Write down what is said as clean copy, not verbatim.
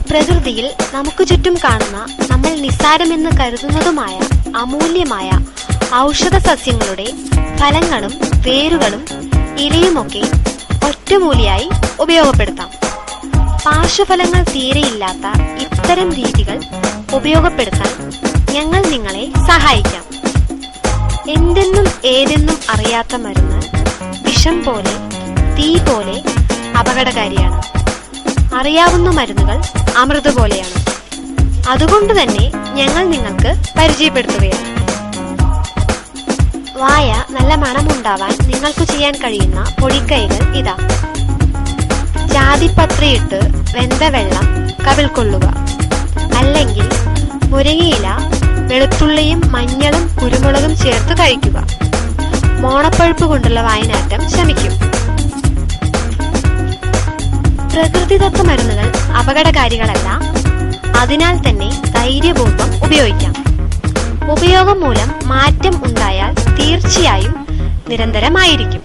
പ്രകൃതിയിൽ നമുക്ക് ചുറ്റും കാണുന്ന നമ്മൾ നിസ്സാരമെന്ന് കരുതുന്നതുമായ അമൂല്യമായ ഔഷധ സസ്യങ്ങളുടെ ഫലങ്ങളും വേരുകളും ഇലയുമൊക്കെ ഒറ്റമൂലിയായി ഉപയോഗപ്പെടുത്താം. പാർശ്വഫലങ്ങൾ തീരെയില്ലാത്ത ഇത്തരം രീതികൾ ഉപയോഗപ്പെടുത്താൻ ഞങ്ങൾ നിങ്ങളെ സഹായിക്കാം. എന്തെന്നും ഏതെന്നും അറിയാത്ത മരുന്ന് വിഷം പോലെ, തീ പോലെ അപകടകാരിയാണ്. അറിയാവുന്ന മരുന്നുകൾ അമൃത് പോലെയാണ്. അതുകൊണ്ട് തന്നെ ഞങ്ങൾ നിങ്ങൾക്ക് പരിചയപ്പെടുത്തുകയാണ്. വായ നല്ല മണമുണ്ടാവാൻ നിങ്ങൾക്ക് ചെയ്യാൻ കഴിയുന്ന പൊടിക്കൈകൾ ഇതാ. ജാതിപത്രിയിട്ട് വെന്ത വെള്ളം കവിൾ കൊള്ളുക, അല്ലെങ്കിൽ മുരിങ്ങയില വെളുത്തുള്ളിയും മഞ്ഞളും കുരുമുളകും ചേർത്ത് കഴിക്കുക. മോണപ്പഴുപ്പ് കൊണ്ടുള്ള വായനാറ്റം ശമിക്കും. പ്രകൃതിദത്ത മരുന്നുകൾ അപകടകാരികളല്ല. അതിനാൽ തന്നെ ധൈര്യപൂർവ്വം ഉപയോഗിക്കാം. ഉപയോഗം മൂലം മാറ്റം ഉണ്ടായാൽ തീർച്ചയായും നിരന്തരമായിരിക്കും.